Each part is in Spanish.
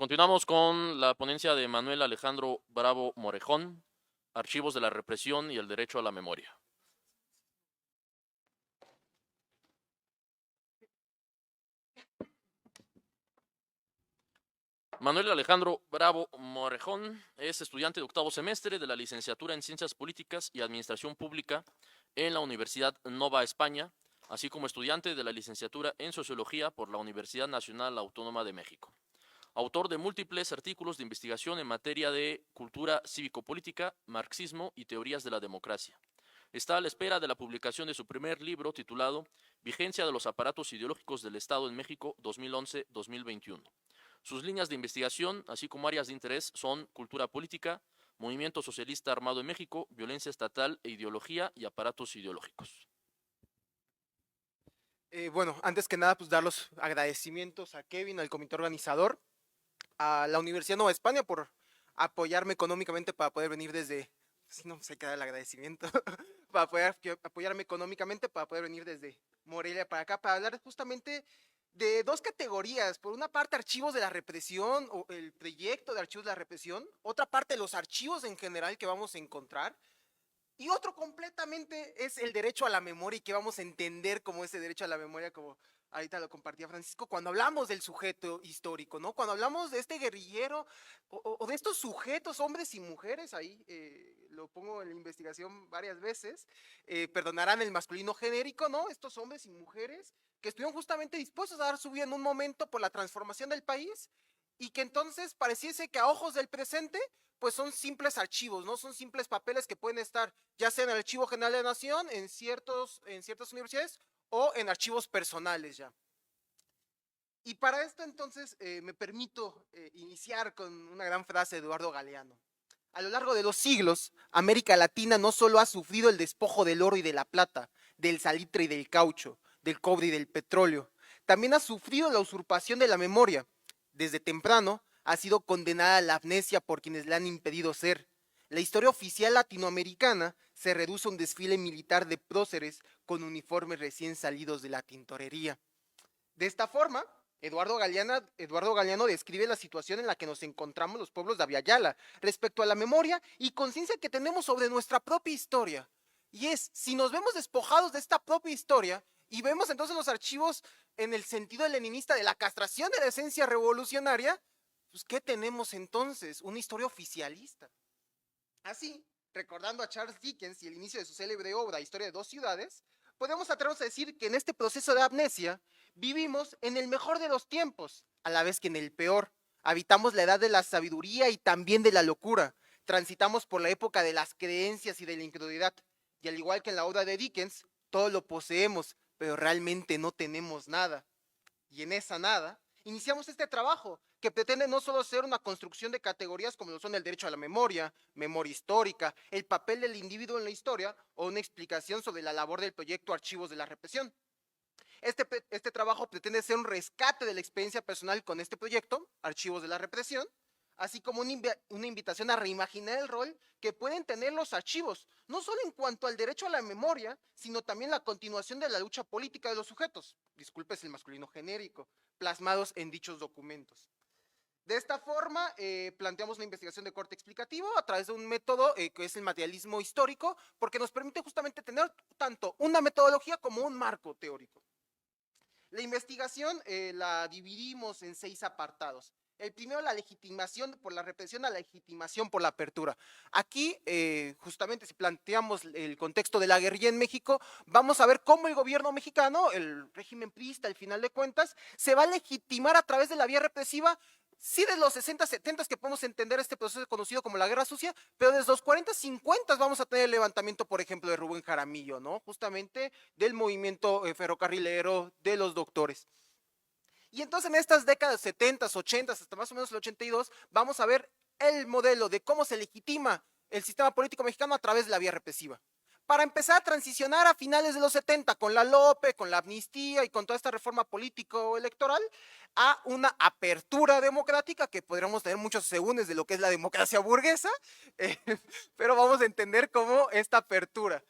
Continuamos con la ponencia de Manuel Alejandro Bravo Morejón, Archivos de la Represión y el Derecho a la Memoria. Manuel Alejandro Bravo Morejón es estudiante de octavo semestre de la licenciatura en Ciencias Políticas y Administración Pública en la Universidad Nova España, así como estudiante de la licenciatura en Sociología por la Universidad Nacional Autónoma de México. Autor de múltiples artículos de investigación en materia de cultura cívico-política, marxismo y teorías de la democracia. Está a la espera de la publicación de su primer libro titulado Vigencia de los aparatos ideológicos del Estado en México 2011-2021. Sus líneas de investigación, así como áreas de interés, son cultura política, movimiento socialista armado en México, violencia estatal e ideología y aparatos ideológicos. Bueno, antes que nada, pues dar los agradecimientos a Kevin, al comité organizador, a la Universidad Nueva España por apoyarme económicamente para poder venir desde, si no sé qué dar el agradecimiento, para poder apoyarme económicamente para poder venir desde Morelia para acá, para hablar justamente de dos categorías. Por una parte, archivos de la represión o el proyecto de archivos de la represión, otra parte, los archivos en general que vamos a encontrar. Y otro completamente es el derecho a la memoria y que vamos a entender como ese derecho a la memoria, como ahorita lo compartía Francisco, cuando hablamos del sujeto histórico, ¿no? Cuando hablamos de este guerrillero o de estos sujetos, hombres y mujeres, ahí lo pongo en la investigación varias veces, perdonarán el masculino genérico, ¿no? Estos hombres y mujeres que estuvieron justamente dispuestos a dar su vida en un momento por la transformación del país y que entonces pareciese que a ojos del presente pues son simples archivos, ¿no? Son simples papeles que pueden estar ya sea en el Archivo General de la Nación, en ciertas universidades, o en archivos personales ya. Y para esto entonces me permito iniciar con una gran frase de Eduardo Galeano. A lo largo de los siglos, América Latina no solo ha sufrido el despojo del oro y de la plata, del salitre y del caucho, del cobre y del petróleo, también ha sufrido la usurpación de la memoria. Desde temprano ha sido condenada a la amnesia por quienes le han impedido ser. La historia oficial latinoamericana se reduce a un desfile militar de próceres con uniformes recién salidos de la tintorería. De esta forma, Eduardo Galeano describe la situación en la que nos encontramos los pueblos de Aviala respecto a la memoria y conciencia que tenemos sobre nuestra propia historia. Y es, si nos vemos despojados de esta propia historia y vemos entonces los archivos en el sentido leninista de la castración de la esencia revolucionaria, pues ¿qué tenemos entonces? Una historia oficialista. Así, recordando a Charles Dickens y el inicio de su célebre obra Historia de dos ciudades, podemos atrevernos a decir que en este proceso de amnesia vivimos en el mejor de los tiempos, a la vez que en el peor. Habitamos la edad de la sabiduría y también de la locura. Transitamos por la época de las creencias y de la incredulidad. Y al igual que en la obra de Dickens, todo lo poseemos, pero realmente no tenemos nada. Y en esa nada, iniciamos este trabajo que pretende no solo ser una construcción de categorías como lo son el derecho a la memoria, memoria histórica, el papel del individuo en la historia o una explicación sobre la labor del proyecto Archivos de la Represión. Este trabajo pretende ser un rescate de la experiencia personal con este proyecto, Archivos de la Represión, así como una invitación a reimaginar el rol que pueden tener los archivos, no solo en cuanto al derecho a la memoria, sino también la continuación de la lucha política de los sujetos, disculpes el masculino genérico, plasmados en dichos documentos. De esta forma, planteamos una investigación de corte explicativo a través de un método que es el materialismo histórico, porque nos permite justamente tener tanto una metodología como un marco teórico. La investigación la dividimos en 6 apartados. El primero, la legitimación por la represión a la legitimación por la apertura. Aquí, justamente, si planteamos el contexto de la guerrilla en México, vamos a ver cómo el gobierno mexicano, el régimen priista, al final de cuentas, se va a legitimar a través de la vía represiva, sí de los 60, 70 que podemos entender este proceso conocido como la Guerra Sucia, pero desde los 40, 50 vamos a tener el levantamiento, por ejemplo, de Rubén Jaramillo, ¿no? Justamente del movimiento ferrocarrilero de los doctores. Y entonces en estas décadas 70, 80, hasta más o menos el 82, vamos a ver el modelo de cómo se legitima el sistema político mexicano a través de la vía represiva. Para empezar a transicionar a finales de los 70 con la LOPE, con la amnistía y con toda esta reforma político-electoral a una apertura democrática que podríamos tener muchos segundos de lo que es la democracia burguesa, pero vamos a entender cómo esta apertura.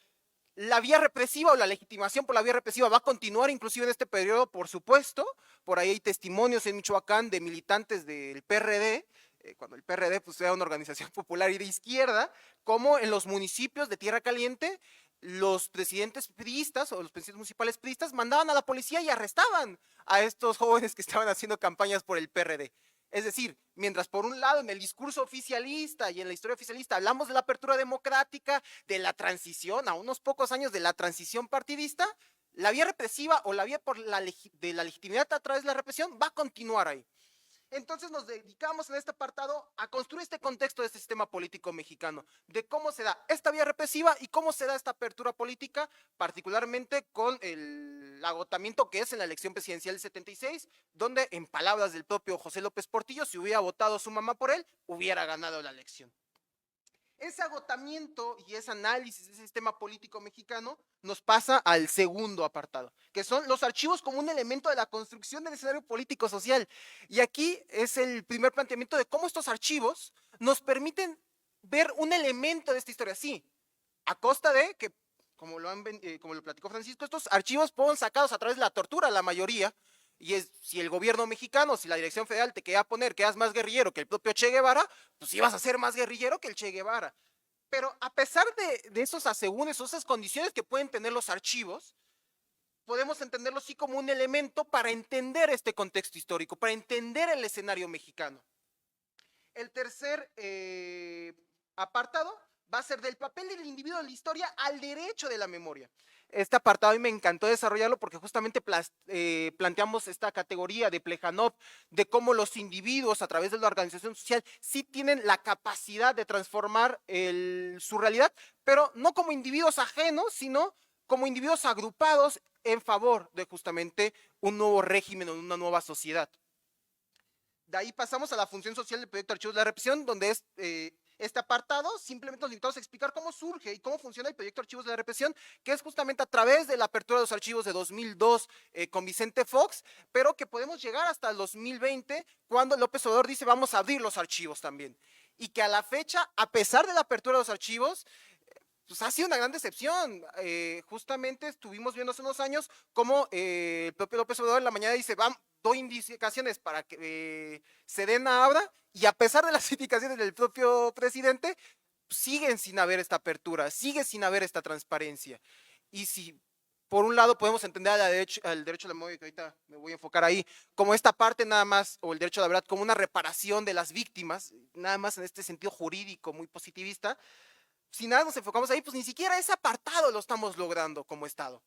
La vía represiva o la legitimación por la vía represiva va a continuar inclusive en este periodo, por supuesto. Por ahí hay testimonios en Michoacán de militantes del PRD, cuando el PRD pues, era una organización popular y de izquierda, como en los municipios de Tierra Caliente, los presidentes priistas o los presidentes municipales priistas mandaban a la policía y arrestaban a estos jóvenes que estaban haciendo campañas por el PRD. Es decir, mientras por un lado en el discurso oficialista y en la historia oficialista hablamos de la apertura democrática, de la transición, a unos pocos años de la transición partidista, la vía represiva o la vía de la legitimidad a través de la represión va a continuar ahí. Entonces nos dedicamos en este apartado a construir este contexto de este sistema político mexicano, de cómo se da esta vía represiva y cómo se da esta apertura política, particularmente con el agotamiento que es en la elección presidencial del 76, donde en palabras del propio José López Portillo, si hubiera votado su mamá por él, hubiera ganado la elección. Ese agotamiento y ese análisis de ese sistema político mexicano nos pasa al segundo apartado, que son los archivos como un elemento de la construcción del escenario político social. Y aquí es el primer planteamiento de cómo estos archivos nos permiten ver un elemento de esta historia, sí, a costa de que, como lo platicó Francisco, estos archivos fueron sacados a través de la tortura, la mayoría, y si el gobierno mexicano, si la dirección federal te quería poner que eras más guerrillero que el propio Che Guevara, pues ibas a ser más guerrillero que el Che Guevara. Pero a pesar de esos asegúnes o esas condiciones que pueden tener los archivos, podemos entenderlos sí como un elemento para entender este contexto histórico, para entender el escenario mexicano. El tercer apartado va a ser del papel del individuo en la historia al derecho de la memoria. Este apartado a mí me encantó desarrollarlo porque justamente planteamos esta categoría de Plejánov, de cómo los individuos a través de la organización social sí tienen la capacidad de transformar su realidad, pero no como individuos ajenos, sino como individuos agrupados en favor de justamente un nuevo régimen o una nueva sociedad. De ahí pasamos a la función social del proyecto Archivos de la Represión, donde es este apartado simplemente nos limitamos a explicar cómo surge y cómo funciona el proyecto Archivos de la Represión, que es justamente a través de la apertura de los archivos de 2002 con Vicente Fox, pero que podemos llegar hasta el 2020, cuando López Obrador dice vamos a abrir los archivos también. Y que a la fecha, a pesar de la apertura de los archivos, pues ha sido una gran decepción. Justamente estuvimos viendo hace unos años cómo el propio López Obrador en la mañana dice, doy indicaciones para que Sedena abra, y a pesar de las indicaciones del propio presidente, siguen sin haber esta apertura, sigue sin haber esta transparencia. Y si por un lado podemos entender al derecho a la memoria, que ahorita me voy a enfocar ahí, como esta parte nada más, o el derecho a la verdad, como una reparación de las víctimas, nada más en este sentido jurídico muy positivista, si nada nos enfocamos ahí, pues ni siquiera ese apartado lo estamos logrando como Estado.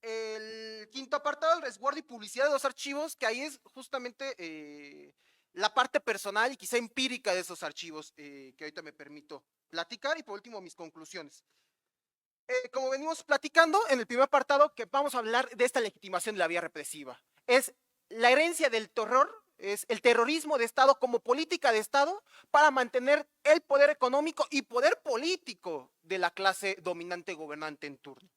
El quinto apartado, el resguardo y publicidad de los archivos, que ahí es justamente la parte personal y quizá empírica de esos archivos, que ahorita me permito platicar, y por último mis conclusiones. Como venimos platicando en el primer apartado, que vamos a hablar de esta legitimación de la vía represiva. Es la herencia del terror, es el terrorismo de Estado como política de Estado para mantener el poder económico y poder político de la clase dominante gobernante en turno.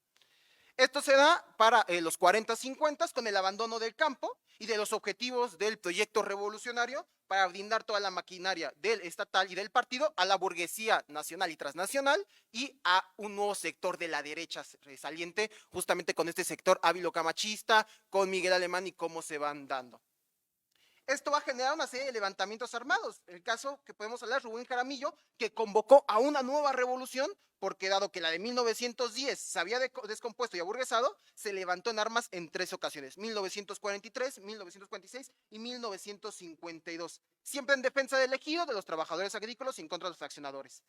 Esto se da para los 40-50 con el abandono del campo y de los objetivos del proyecto revolucionario para brindar toda la maquinaria del estatal y del partido a la burguesía nacional y transnacional y a un nuevo sector de la derecha saliente, justamente con este sector ávilo-camachista, con Miguel Alemán y cómo se van dando. Esto va a generar una serie de levantamientos armados. El caso que podemos hablar es Rubén Jaramillo, que convocó a una nueva revolución, porque dado que la de 1910 se había descompuesto y aburguesado, se levantó en armas en 3 ocasiones, 1943, 1946 y 1952, siempre en defensa del ejido, de los trabajadores agrícolas y en contra de los accionadores.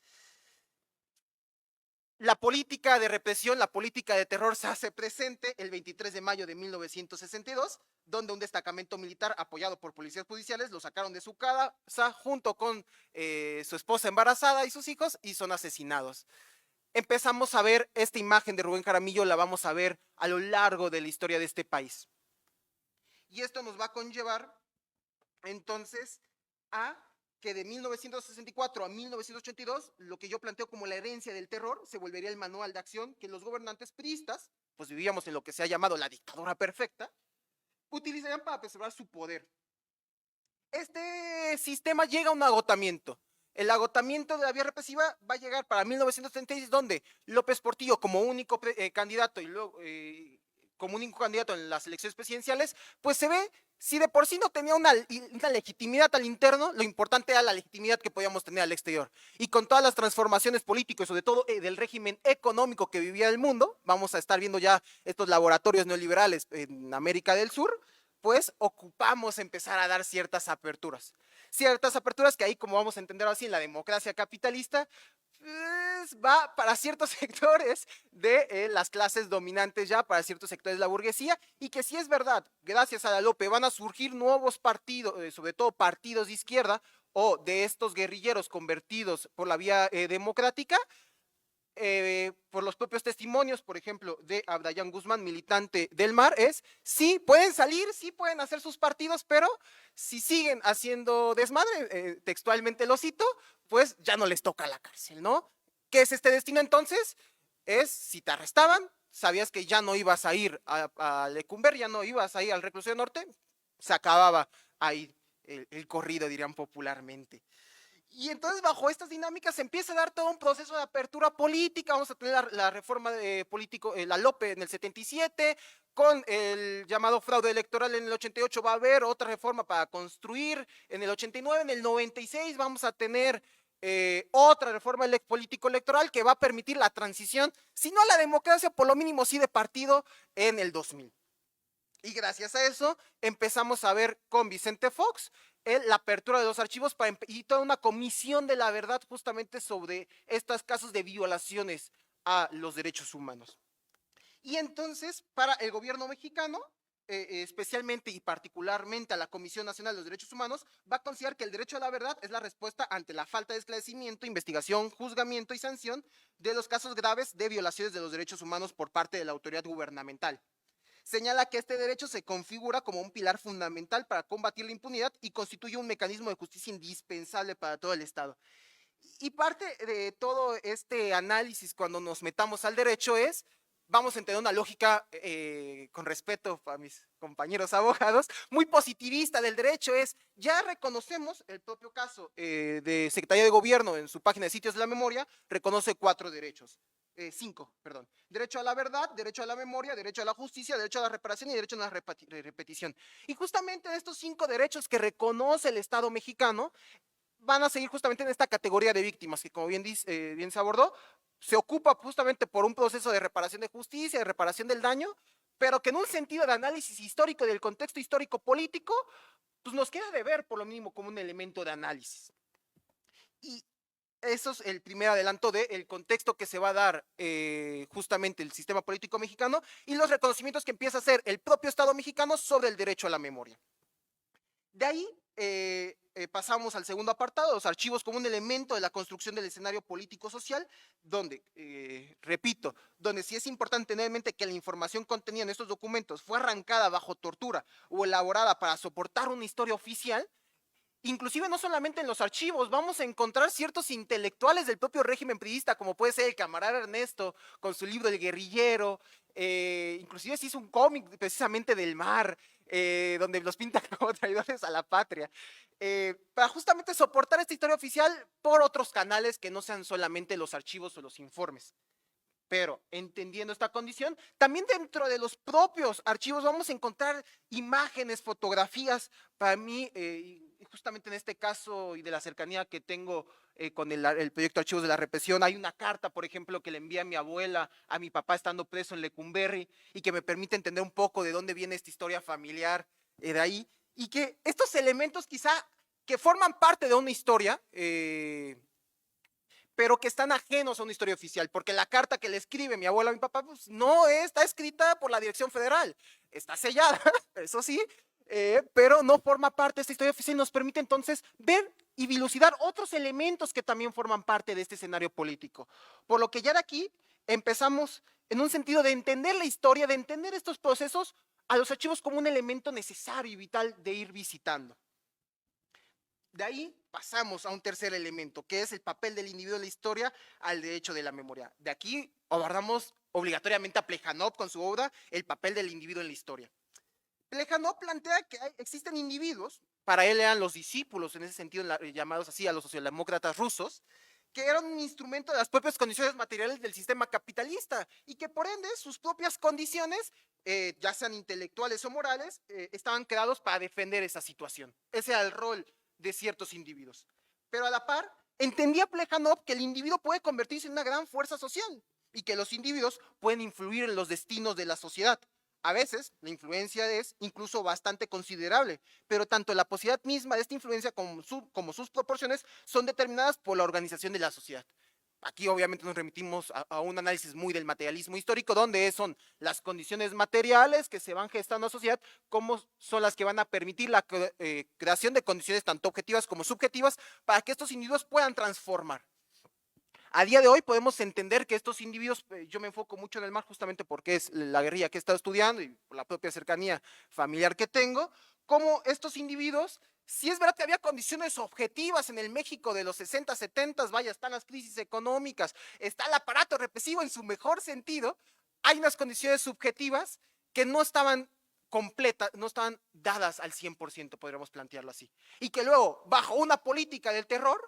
La política de represión, la política de terror se hace presente el 23 de mayo de 1962, donde un destacamento militar apoyado por policías judiciales lo sacaron de su casa junto con su esposa embarazada y sus hijos, y son asesinados. Empezamos a ver esta imagen de Rubén Jaramillo, la vamos a ver a lo largo de la historia de este país. Y esto nos va a conllevar entonces a que de 1964 a 1982, lo que yo planteo como la herencia del terror, se volvería el manual de acción que los gobernantes priistas, pues vivíamos en lo que se ha llamado la dictadura perfecta, utilizarían para preservar su poder. Este sistema llega a un agotamiento. El agotamiento de la vía represiva va a llegar para 1936, donde López Portillo como único candidato y luego como único candidato en las elecciones presidenciales, pues se ve, si de por sí no tenía una legitimidad al interno, lo importante era la legitimidad que podíamos tener al exterior. Y con todas las transformaciones políticas, sobre todo del régimen económico que vivía el mundo, vamos a estar viendo ya estos laboratorios neoliberales en América del Sur, pues ocupamos empezar a dar ciertas aperturas. Ciertas aperturas que ahí, como vamos a entender así, en la democracia capitalista, pues va para ciertos sectores de las clases dominantes ya, para ciertos sectores de la burguesía, y que si es verdad, gracias a la Lope van a surgir nuevos partidos, sobre todo partidos de izquierda, o de estos guerrilleros convertidos por la vía democrática, por los propios testimonios, por ejemplo, de Abdayán Guzmán, militante del MAR, es, sí, pueden salir, sí pueden hacer sus partidos, pero si siguen haciendo desmadre, textualmente lo cito, pues ya no les toca la cárcel, ¿no? ¿Qué es este destino entonces? Es, si te arrestaban, sabías que ya no ibas a ir a Lecumber, ya no ibas a ir al reclusorio norte, se acababa ahí el corrido, dirían popularmente. Y entonces bajo estas dinámicas se empieza a dar todo un proceso de apertura política. Vamos a tener la reforma de político, la Lope en el 77, con el llamado fraude electoral en el 88 va a haber otra reforma para construir, en el 89, en el 96 vamos a tener otra reforma político electoral que va a permitir la transición, si no a la democracia, por lo mínimo sí de partido en el 2000. Y gracias a eso empezamos a ver con Vicente Fox la apertura de los archivos y toda una comisión de la verdad justamente sobre estos casos de violaciones a los derechos humanos. Y entonces, para el gobierno mexicano, especialmente y particularmente a la Comisión Nacional de los Derechos Humanos, va a considerar que el derecho a la verdad es la respuesta ante la falta de esclarecimiento, investigación, juzgamiento y sanción de los casos graves de violaciones de los derechos humanos por parte de la autoridad gubernamental. Señala que este derecho se configura como un pilar fundamental para combatir la impunidad y constituye un mecanismo de justicia indispensable para todo el Estado. Y parte de todo este análisis cuando nos metamos al derecho es, vamos a entender una lógica, con respeto a mis compañeros abogados, muy positivista del derecho, es, ya reconocemos el propio caso de Secretaría de Gobierno en su página de sitios de la memoria, reconoce 4 derechos. 5, perdón. Derecho a la verdad, derecho a la memoria, derecho a la justicia, derecho a la reparación y derecho a la repetición. Y justamente estos 5 derechos que reconoce el Estado mexicano van a seguir justamente en esta categoría de víctimas que, como bien se abordó, se ocupa justamente por un proceso de reparación de justicia, de reparación del daño, pero que en un sentido de análisis histórico del contexto histórico político, pues nos queda de ver por lo mínimo como un elemento de análisis. Y eso es el primer adelanto del contexto que se va a dar justamente el sistema político mexicano y los reconocimientos que empieza a hacer el propio Estado mexicano sobre el derecho a la memoria. De ahí pasamos al segundo apartado, los archivos como un elemento de la construcción del escenario político-social, donde, repito, donde sí es importante tener en mente que la información contenida en estos documentos fue arrancada bajo tortura o elaborada para soportar una historia oficial. Inclusive no solamente en los archivos, vamos a encontrar ciertos intelectuales del propio régimen priista, como puede ser el camarada Ernesto, con su libro El Guerrillero, inclusive se hizo un cómic precisamente del MAR, donde los pintan como traidores a la patria, para justamente soportar esta historia oficial por otros canales que no sean solamente los archivos o los informes. Pero entendiendo esta condición, también dentro de los propios archivos vamos a encontrar imágenes, fotografías. Para mí, justamente en este caso y de la cercanía que tengo con el proyecto Archivos de la Represión, hay una carta, por ejemplo, que le envía a mi abuela, a mi papá estando preso en Lecumberri, y que me permite entender un poco de dónde viene esta historia familiar de ahí, y que estos elementos quizá que forman parte de una historia, pero que están ajenos a una historia oficial, porque la carta que le escribe mi abuela a mi papá, pues no está escrita por la Dirección Federal, está sellada, eso sí, pero no forma parte de esta historia oficial y nos permite entonces ver y dilucidar otros elementos que también forman parte de este escenario político. Por lo que ya de aquí empezamos en un sentido de entender la historia, de entender estos procesos, a los archivos como un elemento necesario y vital de ir visitando. De ahí pasamos a un tercer elemento, que es el papel del individuo en la historia al derecho de la memoria. De aquí abordamos obligatoriamente a Plejánov con su obra El papel del individuo en la historia. Plejánov plantea que existen individuos para él eran los discípulos, en ese sentido llamados así a los socialdemócratas rusos, que eran un instrumento de las propias condiciones materiales del sistema capitalista y que por ende sus propias condiciones, ya sean intelectuales o morales, estaban creados para defender esa situación. Ese era el rol de ciertos individuos. Pero a la par, entendía Plejánov que el individuo puede convertirse en una gran fuerza social y que los individuos pueden influir en los destinos de la sociedad. A veces la influencia es incluso bastante considerable, pero tanto la posibilidad misma de esta influencia como sus proporciones son determinadas por la organización de la sociedad. Aquí obviamente nos remitimos a un análisis muy del materialismo histórico, donde son las condiciones materiales que se van gestando en la sociedad, como son las que van a permitir la creación de condiciones tanto objetivas como subjetivas para que estos individuos puedan transformar. A día de hoy podemos entender que estos individuos, yo me enfoco mucho en el mar justamente porque es la guerrilla que he estado estudiando y por la propia cercanía familiar que tengo, como estos individuos, si es verdad que había condiciones objetivas en el México de los 60, 70, vaya, están las crisis económicas, está el aparato represivo en su mejor sentido, hay unas condiciones subjetivas que no estaban completas, no estaban dadas al 100%, podríamos plantearlo así. Y que luego, bajo una política del terror,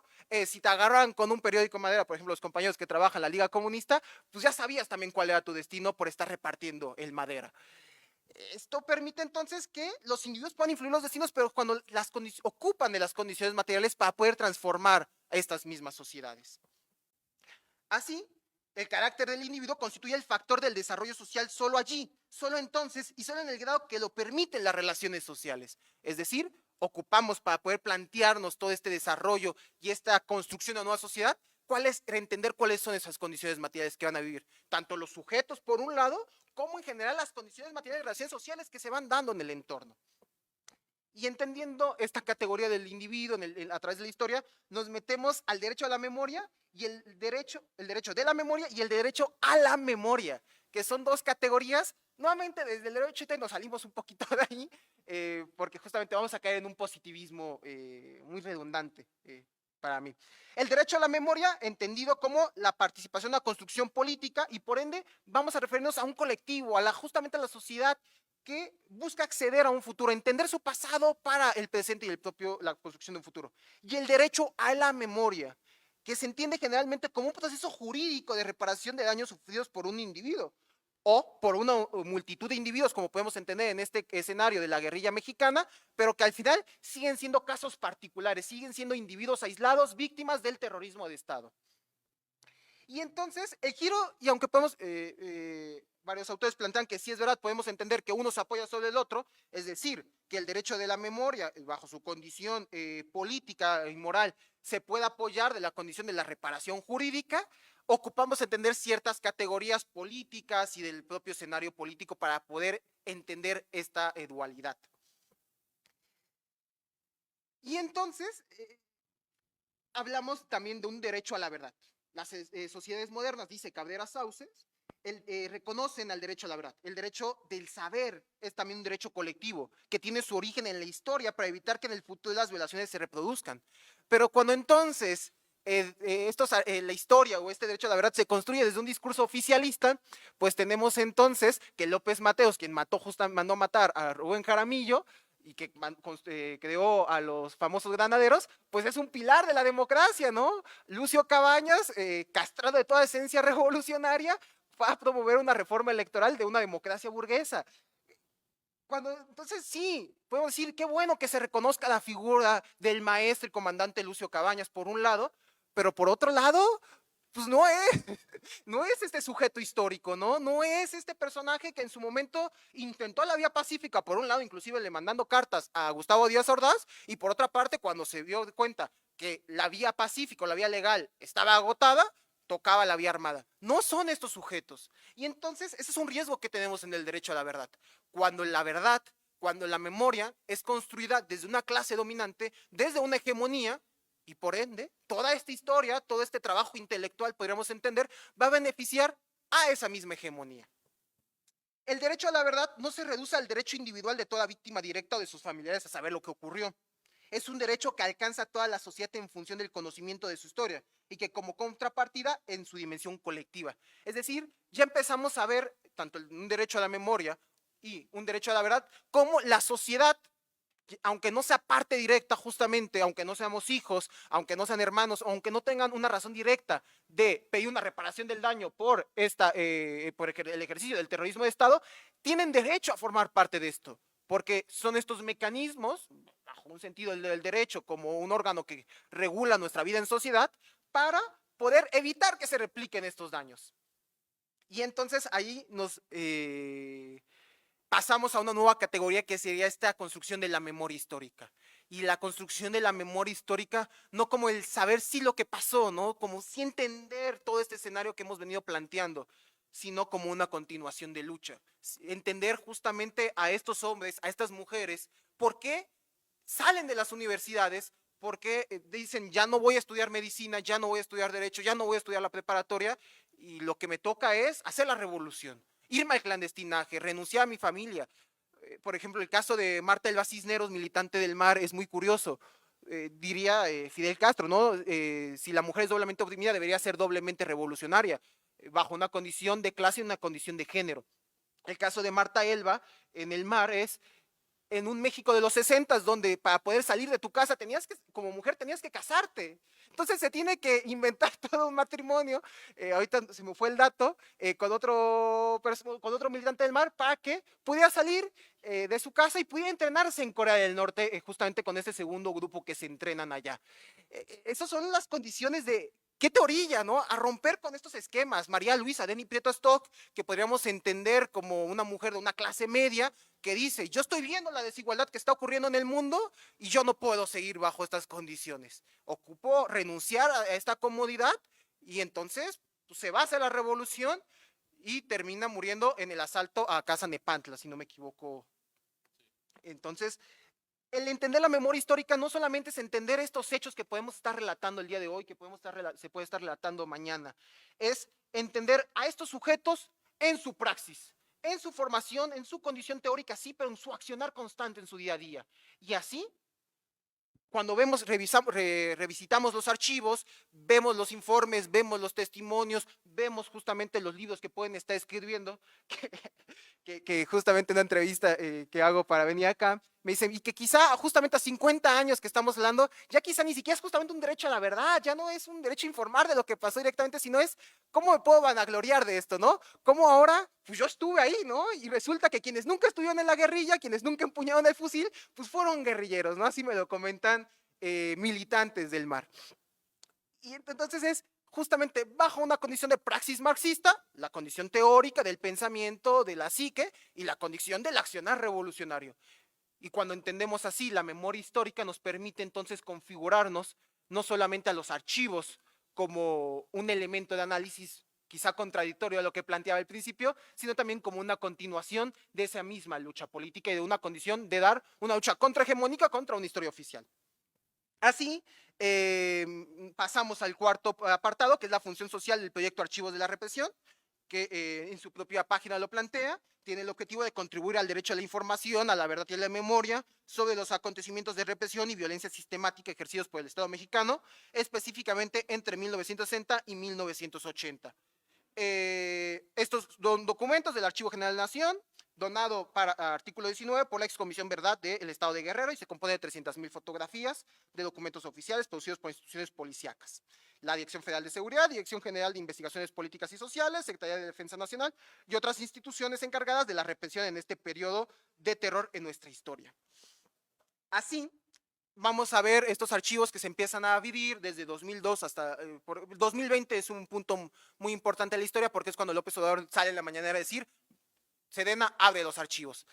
si te agarran con un periódico Madera, por ejemplo, los compañeros que trabajan en la Liga Comunista, pues ya sabías también cuál era tu destino por estar repartiendo el Madera. Esto permite entonces que los individuos puedan influir en los destinos, pero cuando ocupan de las condiciones materiales para poder transformar a estas mismas sociedades. Así, el carácter del individuo constituye el factor del desarrollo social solo allí, solo entonces y solo en el grado que lo permiten las relaciones sociales. Es decir, ocupamos para poder plantearnos todo este desarrollo y esta construcción de una nueva sociedad, entender cuáles son esas condiciones materiales que van a vivir, tanto los sujetos por un lado, como en general las condiciones materiales de relaciones sociales que se van dando en el entorno. Y entendiendo esta categoría del individuo a través de la historia, nos metemos al derecho a la memoria y el derecho de la memoria y el derecho a la memoria, que son dos categorías. Nuevamente, desde el derecho nos salimos un poquito de ahí, porque justamente vamos a caer en un positivismo muy redundante para mí. El derecho a la memoria, entendido como la participación en la construcción política, y por ende vamos a referirnos a un colectivo, justamente a la sociedad que busca acceder a un futuro, entender su pasado para el presente y la construcción de un futuro. Y el derecho a la memoria, que se entiende generalmente como un proceso jurídico de reparación de daños sufridos por un individuo o por una multitud de individuos, como podemos entender en este escenario de la guerrilla mexicana, pero que al final siguen siendo casos particulares, siguen siendo individuos aislados, víctimas del terrorismo de Estado. Y entonces el giro, y aunque podemos, varios autores plantean que sí es verdad, podemos entender que uno se apoya sobre el otro, es decir, que el derecho de la memoria, bajo su condición política y moral, se puede apoyar de la condición de la reparación jurídica, ocupamos entender ciertas categorías políticas y del propio escenario político para poder entender esta dualidad. Y entonces, hablamos también de un derecho a la verdad. Las sociedades modernas, dice Cabrera Sauces, reconocen al derecho a la verdad. El derecho del saber es también un derecho colectivo que tiene su origen en la historia para evitar que en el futuro las violaciones se reproduzcan. Pero cuando entonces la historia o este derecho a la verdad se construye desde un discurso oficialista, pues tenemos entonces que López Mateos, quien mandó matar a Rubén Jaramillo, y que creó a los famosos granaderos, pues es un pilar de la democracia, ¿no? Lucio Cabañas, castrado de toda esencia revolucionaria, va a promover una reforma electoral de una democracia burguesa. Entonces sí, podemos decir qué bueno que se reconozca la figura del maestro y comandante Lucio Cabañas por un lado, pero por otro lado, pues no es este sujeto histórico, ¿no? No es este personaje que en su momento intentó la vía pacífica, por un lado, inclusive le mandando cartas a Gustavo Díaz Ordaz, y por otra parte, cuando se dio cuenta que la vía pacífica, la vía legal, estaba agotada, tocaba la vía armada. No son estos sujetos. Y entonces, ese es un riesgo que tenemos en el derecho a la verdad. Cuando la verdad, cuando la memoria es construida desde una clase dominante, desde una hegemonía, y por ende, toda esta historia, todo este trabajo intelectual, podríamos entender, va a beneficiar a esa misma hegemonía. El derecho a la verdad no se reduce al derecho individual de toda víctima directa o de sus familiares a saber lo que ocurrió. Es un derecho que alcanza a toda la sociedad en función del conocimiento de su historia y que como contrapartida en su dimensión colectiva. Es decir, ya empezamos a ver tanto un derecho a la memoria y un derecho a la verdad como la sociedad aunque no sea parte directa justamente, aunque no seamos hijos, aunque no sean hermanos, aunque no tengan una razón directa de pedir una reparación del daño por el ejercicio del terrorismo de Estado, tienen derecho a formar parte de esto, porque son estos mecanismos, bajo un sentido del derecho, como un órgano que regula nuestra vida en sociedad, para poder evitar que se repliquen estos daños. Y entonces ahí pasamos a una nueva categoría que sería esta construcción de la memoria histórica. Y la construcción de la memoria histórica, no como el saber sí lo que pasó, ¿no? Como sí entender todo este escenario que hemos venido planteando, sino como una continuación de lucha. Entender justamente a estos hombres, a estas mujeres, por qué salen de las universidades, porque dicen, ya no voy a estudiar medicina, ya no voy a estudiar derecho, ya no voy a estudiar la preparatoria, y lo que me toca es hacer la revolución, irme al clandestinaje, renunciar a mi familia. Por ejemplo, el caso de Marta Elba Cisneros, militante del MAR, es muy curioso. Diría Fidel Castro, ¿no? Si la mujer es doblemente oprimida, debería ser doblemente revolucionaria, bajo una condición de clase y una condición de género. El caso de Marta Elba en el MAR es en un México de los 60, donde para poder salir de tu casa como mujer tenías que casarte. Entonces se tiene que inventar todo un matrimonio, ahorita se me fue el dato, con otro militante del MAR para que pudiera salir de su casa y pudiera entrenarse en Corea del Norte, justamente con este segundo grupo que se entrenan allá. Esas son las condiciones de ¿qué te orilla, no? A romper con estos esquemas. María Luisa Denny Prieto Stock, que podríamos entender como una mujer de una clase media, que dice, yo estoy viendo la desigualdad que está ocurriendo en el mundo y yo no puedo seguir bajo estas condiciones. Ocupó renunciar a esta comodidad y entonces pues, se va a hacer la revolución y termina muriendo en el asalto a Casa Nepantla, si no me equivoco. Entonces, el entender la memoria histórica no solamente es entender estos hechos que podemos estar relatando el día de hoy, que se puede estar relatando mañana, es entender a estos sujetos en su praxis, en su formación, en su condición teórica, sí, pero en su accionar constante en su día a día. Y así cuando revisitamos los archivos, vemos los informes, vemos los testimonios, vemos justamente los libros que pueden estar escribiendo, que justamente en una entrevista que hago para venir acá, me dicen, y que quizá justamente a 50 años que estamos hablando, ya quizá ni siquiera es justamente un derecho a la verdad, ya no es un derecho a informar de lo que pasó directamente, sino es cómo me puedo vanagloriar de esto, ¿no? Cómo ahora, pues yo estuve ahí, ¿no? Y resulta que quienes nunca estuvieron en la guerrilla, quienes nunca empuñaron el fusil, pues fueron guerrilleros, ¿no? Así me lo comentan militantes del MAR. Y entonces es justamente bajo una condición de praxis marxista, la condición teórica del pensamiento, de la psique, y la condición del accionar revolucionario. Y cuando entendemos así, la memoria histórica nos permite entonces configurarnos no solamente a los archivos como un elemento de análisis quizá contradictorio a lo que planteaba al principio, sino también como una continuación de esa misma lucha política y de una condición de dar una lucha contrahegemónica contra una historia oficial. Así, pasamos al cuarto apartado, que es la función social del proyecto Archivos de la Represión, que en su propia página lo plantea, tiene el objetivo de contribuir al derecho a la información, a la verdad y a la memoria sobre los acontecimientos de represión y violencia sistemática ejercidos por el Estado mexicano, específicamente entre 1960 y 1980. Estos documentos del Archivo General de la Nación, donado para artículo 19 por la Excomisión Verdad del Estado de Guerrero y se compone de 300,000 fotografías de documentos oficiales producidos por instituciones policíacas. La Dirección Federal de Seguridad, Dirección General de Investigaciones Políticas y Sociales, Secretaría de Defensa Nacional y otras instituciones encargadas de la represión en este periodo de terror en nuestra historia. Así, vamos a ver estos archivos que se empiezan a vivir desde 2002 hasta 2020 es un punto muy importante en la historia porque es cuando López Obrador sale en la mañanera a decir Sedena abre los archivos.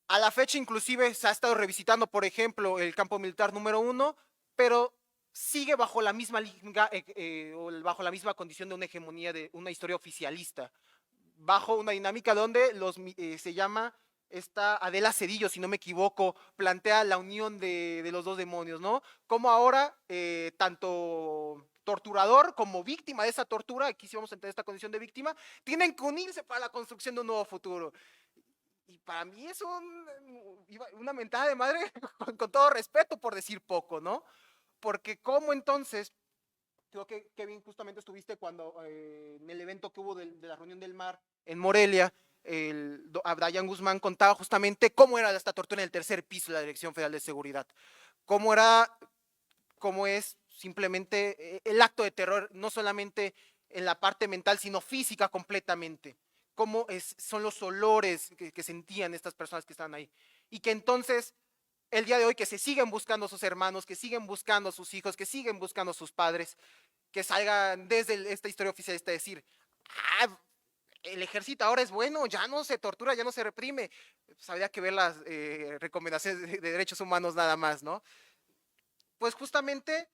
A la fecha inclusive se ha estado revisitando, por ejemplo, el campo militar número 1, pero sigue bajo la misma bajo la misma condición de una hegemonía de una historia oficialista, bajo una dinámica donde se llama esta Adela Cedillo, si no me equivoco, plantea la unión de los dos demonios, ¿no? Como ahora, tanto torturador como víctima de esa tortura, aquí sí vamos a entender esta condición de víctima, tienen que unirse para la construcción de un nuevo futuro. Y para mí es una mentada de madre, con todo respeto, por decir poco, ¿no? Porque cómo entonces, creo que Kevin justamente estuviste cuando en el evento que hubo de la reunión del MAR en Morelia, a Brian Guzmán contaba justamente cómo era esta tortura en el tercer piso de la Dirección Federal de Seguridad, cómo es simplemente el acto de terror, no solamente en la parte mental, sino física completamente, son los olores que sentían estas personas que estaban ahí, y que entonces el día de hoy que se siguen buscando sus hermanos, que siguen buscando a sus hijos, que siguen buscando a sus padres, que salgan desde esta historia oficial, es decir, ah, el ejército ahora es bueno, ya no se tortura, ya no se reprime. Pues habría que ver las recomendaciones de derechos humanos nada más, ¿no? Pues justamente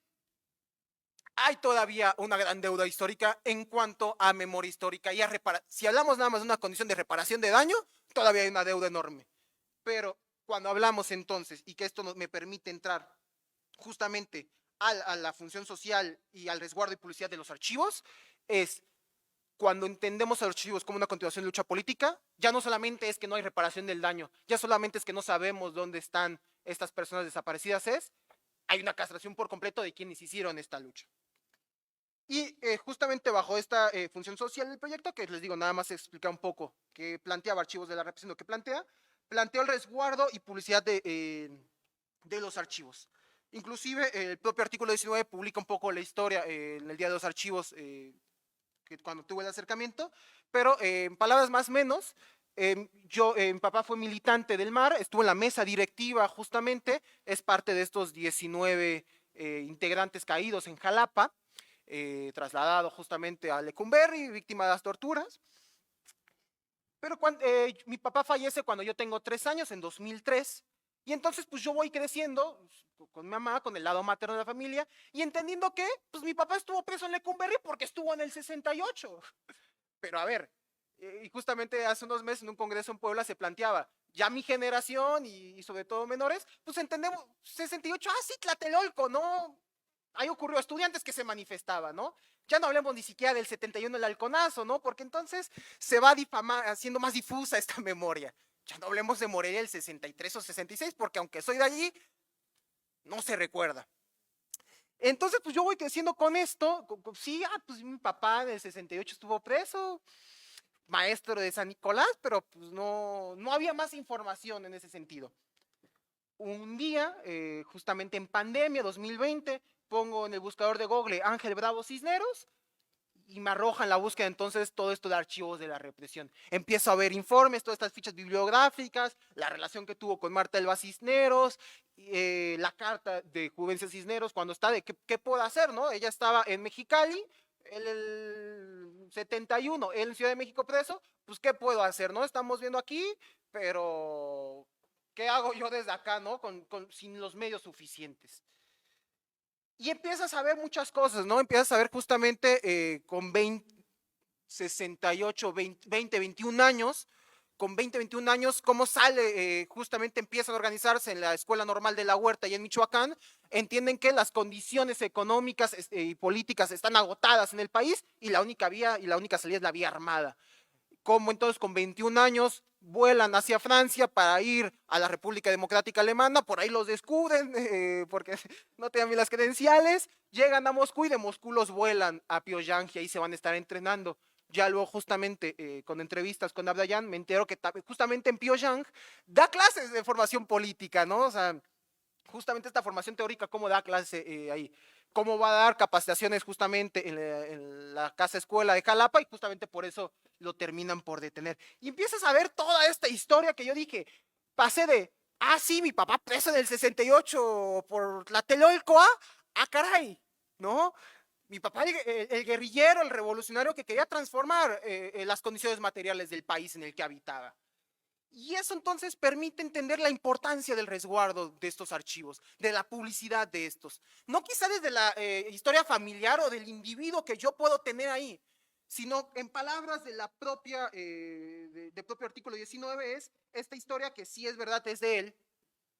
hay todavía una gran deuda histórica en cuanto a memoria histórica y a si hablamos nada más de una condición de reparación de daño, todavía hay una deuda enorme. Pero cuando hablamos entonces, y que esto me permite entrar justamente a la función social y al resguardo y publicidad de los archivos, es cuando entendemos a los archivos como una continuación de lucha política, ya no solamente es que no hay reparación del daño, ya solamente es que no sabemos dónde están estas personas desaparecidas, hay una castración por completo de quienes hicieron esta lucha. Y justamente bajo esta función social del proyecto, que les digo, nada más explica un poco que planteaba Archivos de la Represión, lo que planteó el resguardo y publicidad de los archivos. Inclusive el propio artículo 19 publica un poco la historia en el Día de los Archivos, que cuando tuve el acercamiento, pero en palabras más o menos, mi papá fue militante del MAR, estuvo en la mesa directiva justamente, es parte de estos 19 integrantes caídos en Jalapa, trasladado justamente a Lecumberri, víctima de las torturas. Pero mi papá fallece cuando yo tengo 3 años, en 2003, y entonces pues yo voy creciendo con mi mamá, con el lado materno de la familia, y entendiendo que pues mi papá estuvo preso en Lecumberri porque estuvo en el 68. Pero a ver, y justamente hace unos meses en un congreso en Puebla se planteaba, ya mi generación y sobre todo menores, pues entendemos, 68, sí, Tlatelolco, ¿no? Ahí ocurrió, estudiantes que se manifestaban, ¿no? Ya no hablemos ni siquiera del 71 el halconazo, ¿no? Porque entonces se va haciendo más difusa esta memoria. Ya no hablemos de Morelia el 63 o 66, porque aunque soy de allí, no se recuerda. Entonces, pues yo voy creciendo con esto. Sí, pues mi papá en el 68 estuvo preso, maestro de San Nicolás, pero pues no había más información en ese sentido. Un día, justamente en pandemia 2020, pongo en el buscador de Google Ángel Bravo Cisneros y me arroja en la búsqueda entonces todo esto de archivos de la represión. Empiezo a ver informes, todas estas fichas bibliográficas, la relación que tuvo con Marta Elba Cisneros, la carta de Juvencia Cisneros cuando está de qué puedo hacer, ¿no? Ella estaba en Mexicali, el 71, él en Ciudad de México preso, pues qué puedo hacer, ¿no? Estamos viendo aquí, pero ¿qué hago yo desde acá, ¿no? Sin los medios suficientes. Y empiezas a ver muchas cosas, ¿no? Empiezas a ver justamente con 68, 20, 21 años, con 20, 21 años, cómo sale, justamente empiezan a organizarse en la Escuela Normal de la Huerta y en Michoacán, entienden que las condiciones económicas y políticas están agotadas en el país y la única vía y la única salida es la vía armada. Como entonces con 21 años vuelan hacia Francia para ir a la República Democrática Alemana, por ahí los descubren porque no tenían bien las credenciales, llegan a Moscú y de Moscú los vuelan a Pyongyang y ahí se van a estar entrenando. Ya luego justamente con entrevistas con Abdayan me entero que justamente en Pyongyang da clases de formación política, ¿no? O sea, justamente esta formación teórica, cómo da clase ahí, cómo va a dar capacitaciones justamente en la casa escuela de Jalapa y justamente por eso lo terminan por detener. Y empiezas a ver toda esta historia que yo dije, pasé de, sí, mi papá preso en el 68 por Tlatelolco, caray, ¿no? Mi papá, el guerrillero, el revolucionario que quería transformar las condiciones materiales del país en el que habitaba. Y eso entonces permite entender la importancia del resguardo de estos archivos, de la publicidad de estos. No quizá desde la historia familiar o del individuo que yo puedo tener ahí, sino en palabras de la propia, del propio artículo 19 es esta historia que sí es verdad, es de él,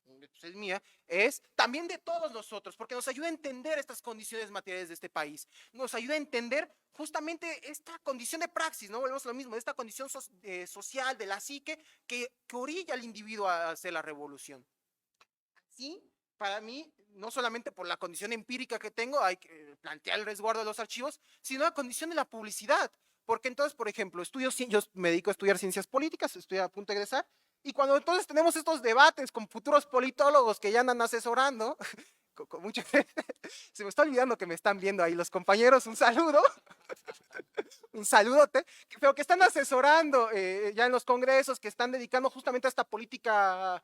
pues es mía, es también de todos nosotros, porque nos ayuda a entender estas condiciones materiales de este país, nos ayuda a entender justamente esta condición de praxis, ¿no? Volvemos a lo mismo, esta condición social de la psique que orilla al individuo a hacer la revolución. Sí, para mí, no solamente por la condición empírica que tengo, hay que plantear el resguardo de los archivos, sino la condición de la publicidad, porque entonces, por ejemplo, yo me dedico a estudiar ciencias políticas, estoy a punto de egresar, y cuando entonces tenemos estos debates con futuros politólogos que ya andan asesorando, con mucho, se me está olvidando que me están viendo ahí los compañeros, un saludo, un saludote, pero que están asesorando ya en los congresos, que están dedicando justamente a esta política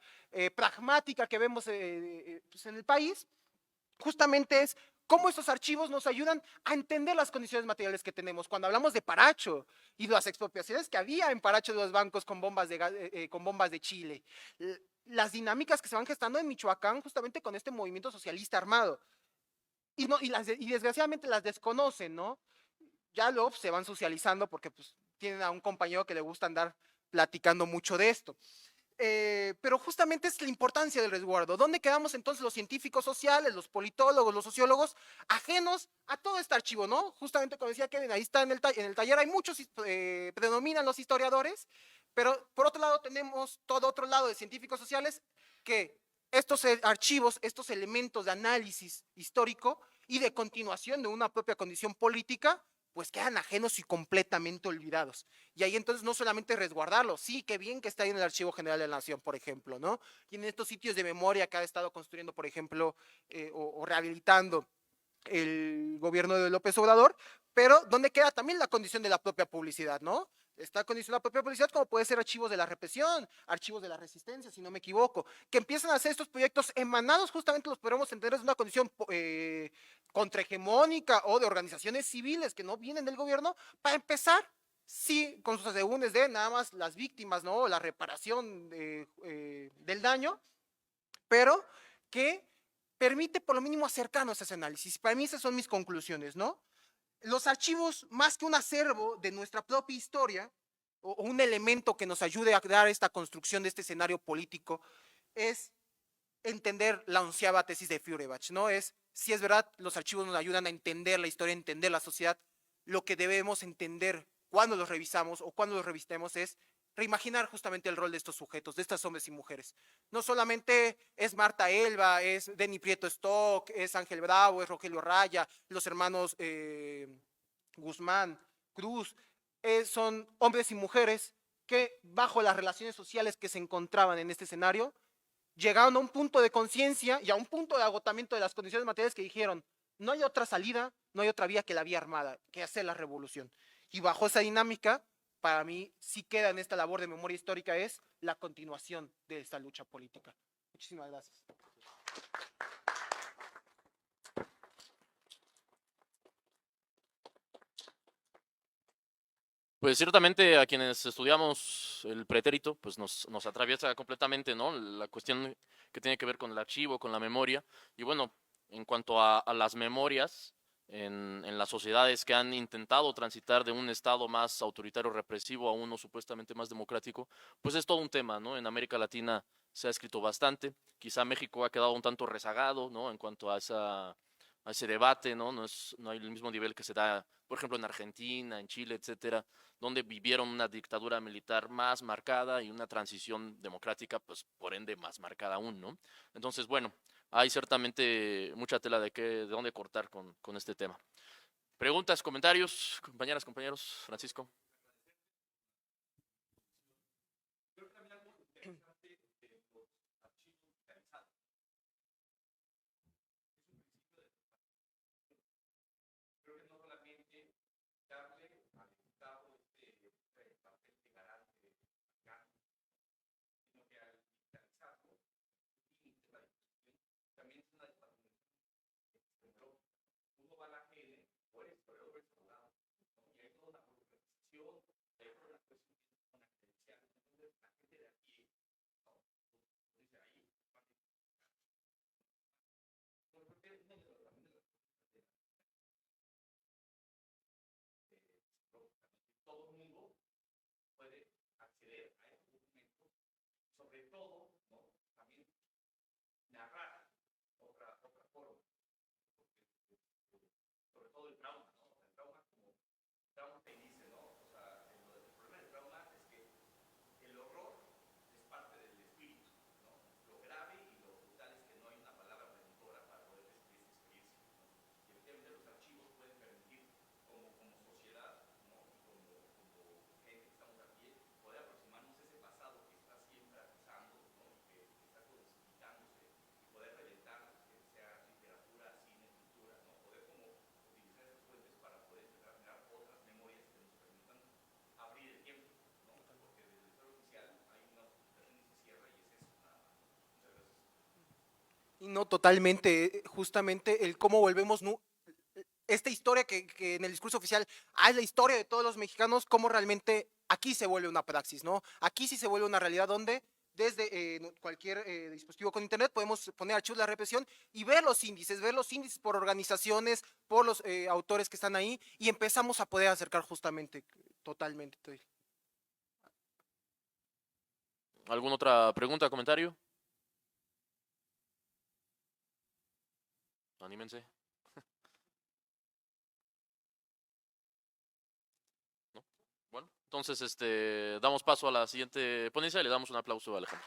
pragmática que vemos pues en el país, justamente es cómo estos archivos nos ayudan a entender las condiciones materiales que tenemos. Cuando hablamos de Paracho y de las expropiaciones que había en Paracho de los bancos con bombas de Chile, las dinámicas que se van gestando en Michoacán justamente con este movimiento socialista armado. Y, no, y desgraciadamente las desconocen, ¿no? Ya luego se van socializando porque pues, tienen a un compañero que le gusta andar platicando mucho de esto. Pero justamente es la importancia del resguardo. ¿Dónde quedamos entonces los científicos sociales, los politólogos, los sociólogos, ajenos a todo este archivo, ¿no? Justamente como decía Kevin, ahí está en el taller, hay muchos, predominan los historiadores, pero por otro lado tenemos todo otro lado de científicos sociales que estos archivos, estos elementos de análisis histórico y de continuación de una propia condición política, pues quedan ajenos y completamente olvidados. Y ahí entonces no solamente resguardarlo, sí, qué bien que está ahí en el Archivo General de la Nación, por ejemplo, ¿no? Y en estos sitios de memoria que ha estado construyendo, por ejemplo, o rehabilitando el gobierno de López Obrador, pero ¿dónde queda también la condición de la propia publicidad, ¿no? Está condicionada la propia publicidad, como puede ser archivos de la represión, archivos de la resistencia, si no me equivoco, que empiezan a hacer estos proyectos emanados, justamente los podemos entender, de una condición contrahegemónica o de organizaciones civiles que no vienen del gobierno, para empezar, sí, con sus asegúnes de nada más las víctimas, ¿no? La reparación del daño, pero que permite por lo mínimo acercarnos a ese análisis. Para mí esas son mis conclusiones, ¿no? Los archivos, más que un acervo de nuestra propia historia, o un elemento que nos ayude a dar esta construcción de este escenario político, es entender la 11ª tesis de Feuerbach, ¿no? Si es verdad, los archivos nos ayudan a entender la historia, a entender la sociedad. Lo que debemos entender cuando los revisamos o cuando los revistemos es reimaginar justamente el rol de estos sujetos, de estos hombres y mujeres. No solamente es Marta Elba, es Denny Prieto Stock, es Ángel Bravo, es Rogelio Raya, los hermanos Guzmán, Cruz, son hombres y mujeres que bajo las relaciones sociales que se encontraban en este escenario, llegaron a un punto de conciencia y a un punto de agotamiento de las condiciones materiales que dijeron, no hay otra salida, no hay otra vía que la vía armada, que hacer la revolución. Y bajo esa dinámica, para mí sí queda en esta labor de memoria histórica es la continuación de esta lucha política. Muchísimas gracias. Pues ciertamente a quienes estudiamos el pretérito, pues nos atraviesa completamente, ¿no? La cuestión que tiene que ver con el archivo, con la memoria. Y bueno, en cuanto a las memorias en las sociedades que han intentado transitar de un estado más autoritario represivo a uno supuestamente más democrático, pues es todo un tema, ¿no? En América Latina se ha escrito bastante. Quizá México ha quedado un tanto rezagado, ¿no? En cuanto a ese debate, ¿no? No hay el mismo nivel que se da, por ejemplo, en Argentina, en Chile, etcétera, donde vivieron una dictadura militar más marcada y una transición democrática, pues por ende más marcada aún, ¿no? Entonces, bueno, hay ciertamente mucha tela de dónde cortar con este tema. Preguntas, comentarios, compañeras, compañeros, Francisco. No, totalmente, justamente el cómo volvemos esta historia que en el discurso oficial es la historia de todos los mexicanos, cómo realmente aquí se vuelve una praxis, ¿no? Aquí sí se vuelve una realidad donde desde cualquier dispositivo con internet podemos poner archivos de la represión y ver los índices por organizaciones, por los autores que están ahí y empezamos a poder acercar justamente, totalmente. ¿Alguna otra pregunta, comentario? Anímense. ¿No? Bueno, entonces damos paso a la siguiente ponencia y le damos un aplauso a Alejandro.